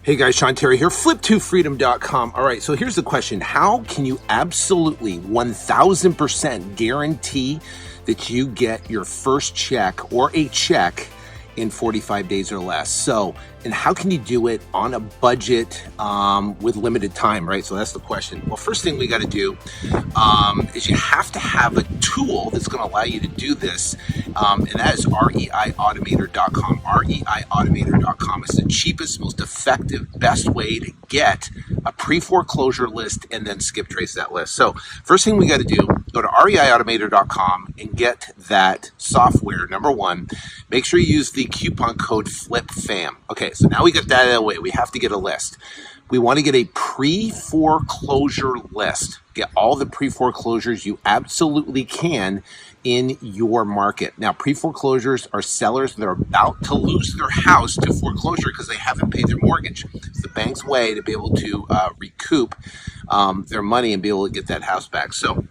Hey guys, Sean Terry here, Flip2Freedom.com. All right, so here's the question. How can you absolutely 1000% guarantee that you get your first check or a check in 45 days or less? So, and how can you do it on a budget with limited time, right? So that's the question. Well, first thing we got to do is you have to have a tool that's going to allow you to do this, and that is reiautomator.com. reiautomator.com is the cheapest, most effective, best way to get a pre-foreclosure list and then skip trace that list. So first thing we got to do, go to reiautomator.com and get that software. Number one, make sure you use the coupon code FLIPFAM. Okay, so now we got that out of the way. We have to get a list. We want to get a pre-foreclosure list. Get all the pre-foreclosures you absolutely can in your market. Now, pre-foreclosures are sellers that are about to lose their house to foreclosure because they haven't paid their mortgage. It's the bank's way to be able to recoup their money and be able to get that house back. So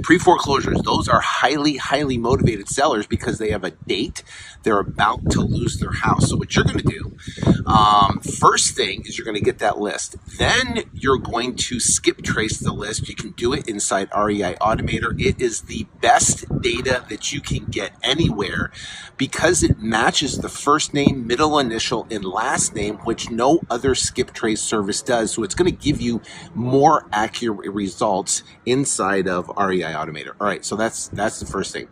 pre-foreclosures, those are highly, highly motivated sellers because they have a date. They're about to lose their house. So what you're going to do, first thing is you're going to get that list. Then you're going to skip trace the list. You can do it inside REI Automator. It is the best data that you can get anywhere because it matches the first name, middle initial, and last name, which no other skip trace service does. So it's going to give you more accurate results inside of REI Automator. All right, so that's the first thing.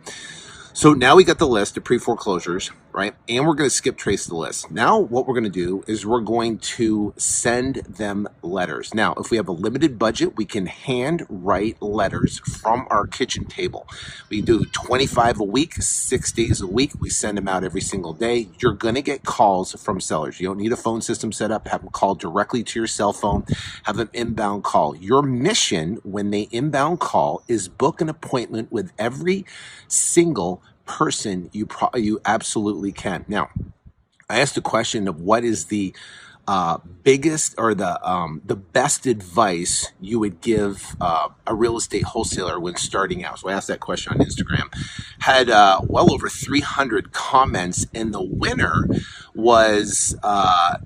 So now we got the list of pre-foreclosures, right? And we're going to skip trace the list. Now what we're going to do is we're going to send them letters. Now, if we have a limited budget, we can hand write letters from our kitchen table. We do 25 a week, 6 days a week. We send them out every single day. You're going to get calls from sellers. You don't need a phone system set up. Have them call directly to your cell phone. Have them inbound call. Your mission when they inbound call is book an appointment with every single person you absolutely can. Now, I asked the question of what is the biggest or the best advice you would give a real estate wholesaler when starting out. So I asked that question on Instagram. Had well over 300 comments, and the winner was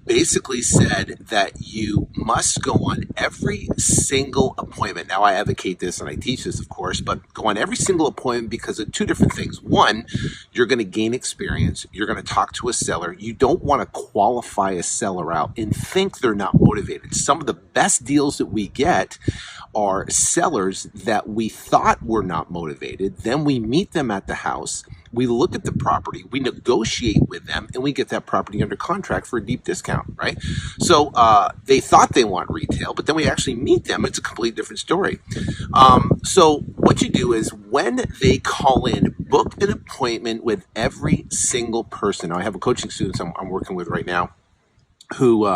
basically said that you must go on every single appointment. Now I advocate this and I teach this, of course, but go on every single appointment because of two different things. One, you're going to gain experience. You're going to talk to a seller. You don't want to qualify a seller out and think they're not motivated. Some of the best deals that we get are sellers that we thought were not motivated. Then we meet them at the house. We look at the property, we negotiate with them, and we get that property under contract for a deep discount, right? So they thought they want retail, but then we actually meet them. It's a completely different story. So what you do is when they call in, book an appointment with every single person. Now, I have a coaching student I'm working with right now who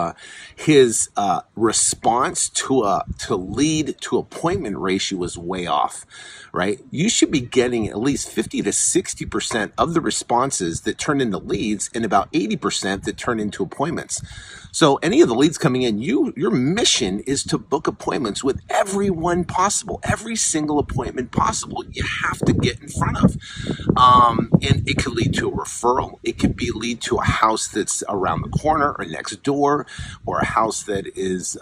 his response to lead to appointment ratio was way off, right? You should be getting at least 50 to 60% of the responses that turn into leads and about 80% that turn into appointments. So any of the leads coming in, your mission is to book appointments with everyone possible, every single appointment possible you have to get in front of. And it could lead to a referral. It could lead to a house that's around the corner or next door, or a house that is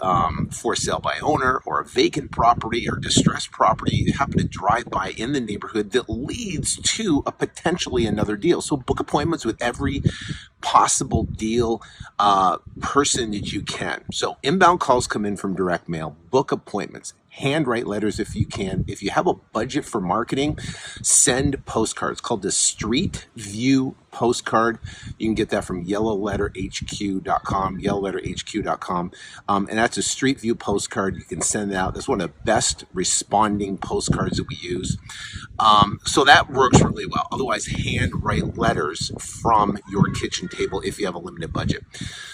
for sale by owner, or a vacant property or distressed property you happen to drive by in the neighborhood that leads to a potentially another deal. So book appointments with every possible deal person that you can. So inbound calls come in from direct mail. Book appointments. Handwrite letters if you can. If you have a budget for marketing, send postcards called the Street View postcard. You can get that from yellowletterhq.com, yellowletterhq.com. And that's a Street View postcard. You can send it out. That's one of the best responding postcards that we use. So that works really well. Otherwise, handwrite letters from your kitchen table if you have a limited budget.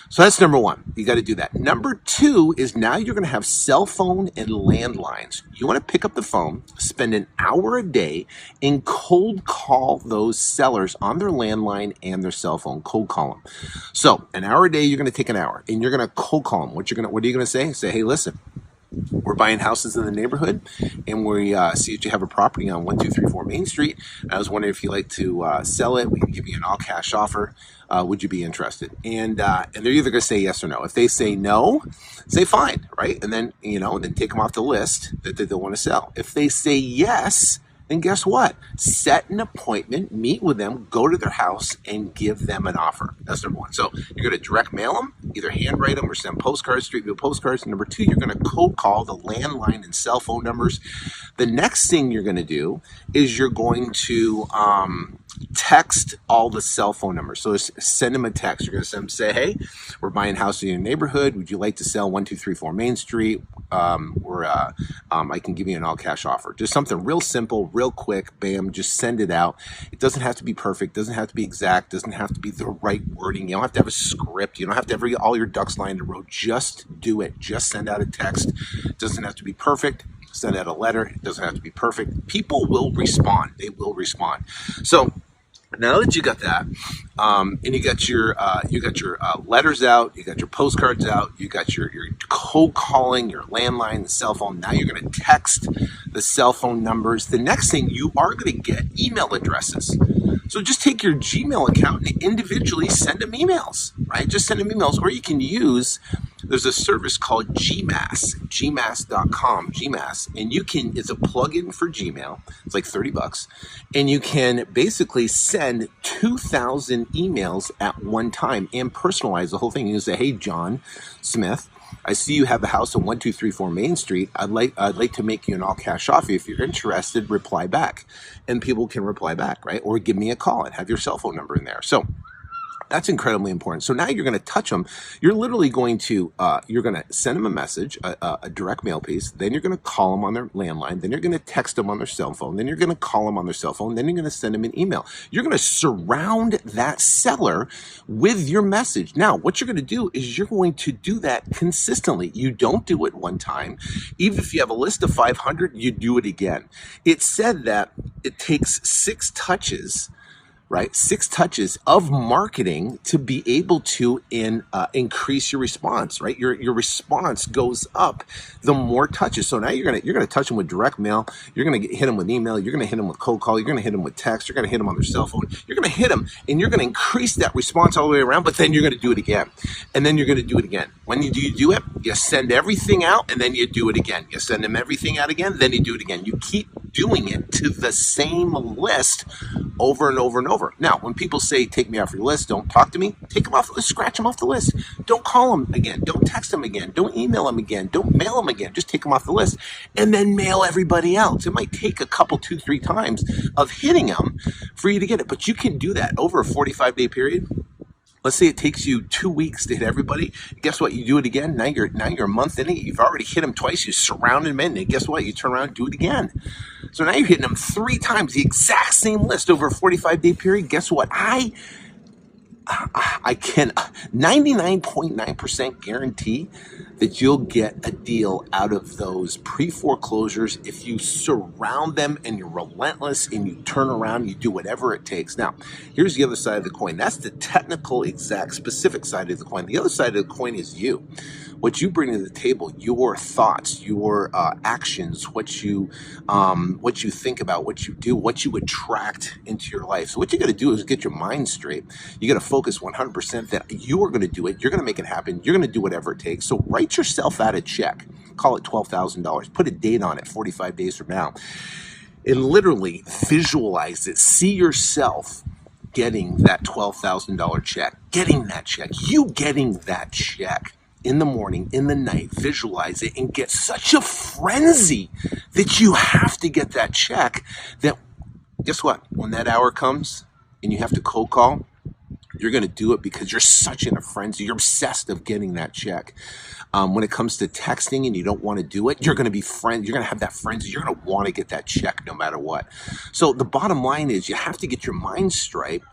So that's number one. You got to do that. Number two is now you're going to have cell phone and landlines. You want to pick up the phone, spend an hour a day, and cold call those sellers on their landline and their cell phone. Cold call them. So an hour a day, you're going to take an hour, and you're going to cold call them. What are you going to say? Say, hey, listen, We're buying houses in the neighborhood, and we see that you have a property on 1234 Main Street. I was wondering if you'd like to sell it. We can give you an all-cash offer. Would you be interested? And they're either going to say yes or no. If they say no, say fine, right? And then then take them off the list that they don't want to sell. If they say yes, then guess what? Set an appointment, meet with them, go to their house, and give them an offer. That's number one. So you're going to direct mail them, either handwrite them or send postcards, street view postcards. And number two, you're going to cold call the landline and cell phone numbers. The next thing you're going to do is you're going to text all the cell phone numbers. So send them a text. You're going to send them, say, hey, we're buying a house in your neighborhood. Would you like to sell 1234 Main Street? I can give you an all-cash offer. Just something real simple, real quick, bam, just send it out. It doesn't have to be perfect, doesn't have to be exact, doesn't have to be the right wording. You don't have to have a script. You don't have to have all your ducks lined in a row. Just do it. Just send out a text. It doesn't have to be perfect. Send out a letter. It doesn't have to be perfect. People will respond. They will respond. So now that you got that, and you got your letters out, you got your postcards out, you got your cold calling, your landline, the cell phone. Now you're going to text the cell phone numbers. The next thing, you are going to get email addresses. So just take your Gmail account and individually send them emails, right? Just send them emails, or you can use. There's a service called gmass.com, and it's a plugin for Gmail. It's like $30, and you can basically send 2,000 emails at one time and personalize the whole thing. You can say, hey, John Smith, I see you have a house on 1234 Main Street. I'd like to make you an all-cash offer. If you're interested, reply back. And people can reply back, right? Or give me a call and have your cell phone number in there. So that's incredibly important. So now you're going to touch them. You're literally going to send them a message, a direct mail piece. Then you're going to call them on their landline. Then you're going to text them on their cell phone. Then you're going to call them on their cell phone. Then you're going to send them an email. You're going to surround that seller with your message. Now, what you're going to do is you're going to do that consistently. You don't do it one time. Even if you have a list of 500, you do it again. It said that it takes 6 touches, right? 6 touches of marketing to be able to increase your response, right? Your response goes up the more touches. So now you're gonna touch them with direct mail. You're gonna hit them with email. You're gonna hit them with cold call. You're gonna hit them with text. You're gonna hit them on their cell phone. You're gonna hit them, and you're gonna increase that response all the way around. But then you're gonna do it again, and then you're gonna do it again. When you do it, you send everything out, and then you do it again. You send them everything out again, then you do it again. You keep doing it to the same list over and over and over. Now, when people say, take me off your list, don't talk to me, take them off the list, scratch them off the list. Don't call them again. Don't text them again. Don't email them again. Don't mail them again. Just take them off the list and then mail everybody else. It might take a couple, 2, 3 times of hitting them for you to get it, but you can do that over a 45-day period. Let's say it takes you 2 weeks to hit everybody. Guess what? You do it again. Now you're a month in it. You've already hit them twice. You surrounded them in. And guess what? You turn around and do it again. So now you're hitting them 3 times, the exact same list over a 45-day period. Guess what? I can 99.9% guarantee that you'll get a deal out of those pre-foreclosures if you surround them and you're relentless and you turn around, you do whatever it takes. Now, here's the other side of the coin. That's the technical, exact, specific side of the coin. The other side of the coin is you. What you bring to the table, your thoughts, your actions, what you think about, what you do, what you attract into your life. So what you got to do is get your mind straight. You got to focus 100% that you are going to do it. You're going to make it happen. You're going to do whatever it takes. So write yourself out a check. Call it $12,000. Put a date on it, 45 days from now. And literally visualize it. See yourself getting that $12,000 check, getting that check, you getting that check. In the morning, in the night, visualize it and get such a frenzy that you have to get that check that, guess what? When that hour comes and you have to cold call, you're going to do it because you're such in a frenzy. You're obsessed of getting that check. When it comes to texting and you don't want to do it, you're going to be You're going to have that frenzy. You're going to want to get that check no matter what. So the bottom line is you have to get your mind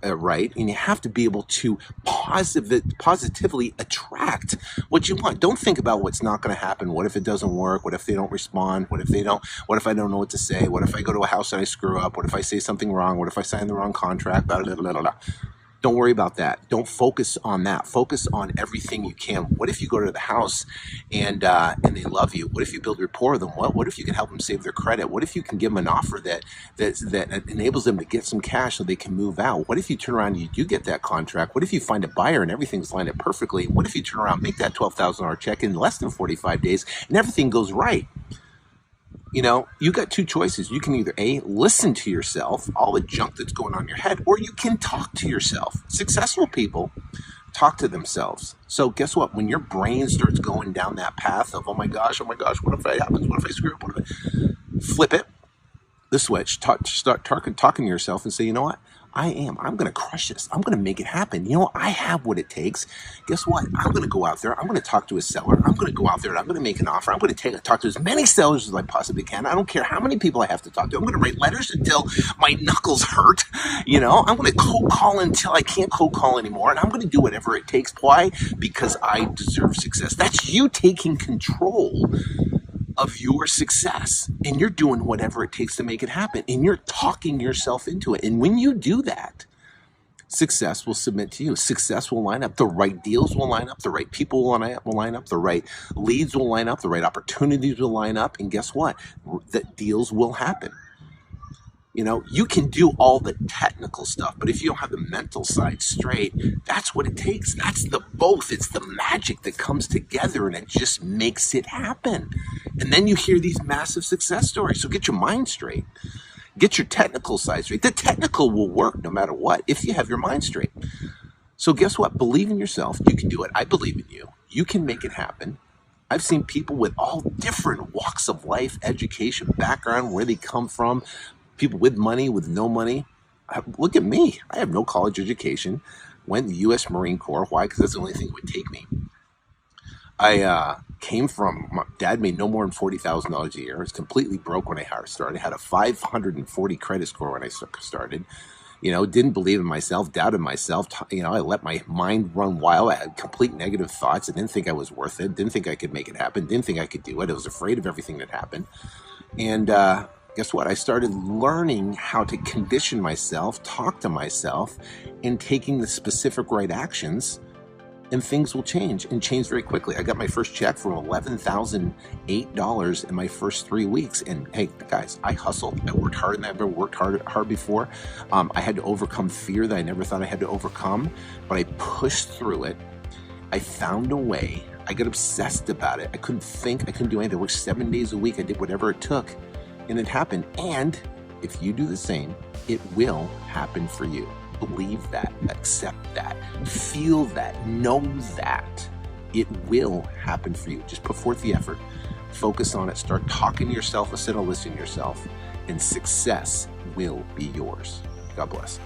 right, and you have to be able to positively attract what you want. Don't think about what's not going to happen. What if it doesn't work? What if they don't respond? What if I don't know what to say? What if I go to a house and I screw up? What if I say something wrong? What if I sign the wrong contract? Blah, blah, blah, blah, blah. Don't worry about that. Don't focus on that. Focus on everything you can. What if you go to the house and they love you? What if you build rapport with them? What if you can help them save their credit? What if you can give them an offer that enables them to get some cash so they can move out? What if you turn around and you do get that contract? What if you find a buyer and everything's lined up perfectly? What if you turn around and make that $12,000 check in less than 45 days and everything goes right? You know, you got two choices. You can either A, listen to yourself, all the junk that's going on in your head, or you can talk to yourself. Successful people talk to themselves. So guess what? When your brain starts going down that path of, oh my gosh, what if it happens? What if I screw up? Flip it, the switch, start talking to yourself and say, you know what? I'm going to crush this. I'm going to make it happen. You know, I have what it takes. Guess what? I'm going to go out there. I'm going to talk to a seller. I'm going to go out there and I'm going to make an offer. I'm going to talk to as many sellers as I possibly can. I don't care how many people I have to talk to. I'm going to write letters until my knuckles hurt. You know, I'm going to cold call until I can't cold call anymore. And I'm going to do whatever it takes. Why? Because I deserve success. That's you taking control of your success, and you're doing whatever it takes to make it happen, and you're talking yourself into it. And when you do that, success will submit to you. Success will line up. The right deals will line up. The right people will line up. The right leads will line up. The right opportunities will line up. And guess what? The deals will happen. You know, you can do all the technical stuff, but if you don't have the mental side straight, that's what it takes. That's the both. It's the magic that comes together and it just makes it happen. And then you hear these massive success stories. So get your mind straight. Get your technical side straight. The technical will work no matter what if you have your mind straight. So guess what? Believe in yourself. You can do it. I believe in you. You can make it happen. I've seen people with all different walks of life, education, background, where they come from, people with money, with no money. Look at me. I have no college education. Went to the U.S. Marine Corps. Why? Because that's the only thing that would take me. I came from, my dad made no more than $40,000 a year. I was completely broke when I started. I had a 540 credit score when I started. You know, didn't believe in myself, doubted myself. You know, I let my mind run wild. I had complete negative thoughts. I didn't think I was worth it. Didn't think I could make it happen. Didn't think I could do it. I was afraid of everything that happened. And guess what? I started learning how to condition myself, talk to myself, and taking the specific right actions, and things will change and change very quickly. I got my first check for $11,008 in my first 3 weeks. And hey, guys, I hustled. I worked hard and I've never worked hard before. I had to overcome fear that I never thought I had to overcome, but I pushed through it. I found a way. I got obsessed about it. I couldn't think. I couldn't do anything. I worked 7 days a week. I did whatever it took. And it happened. And if you do the same, it will happen for you. Believe that, accept that, feel that, know that it will happen for you. Just put forth the effort, focus on it, start talking to yourself instead of listening to yourself, and success will be yours. God bless.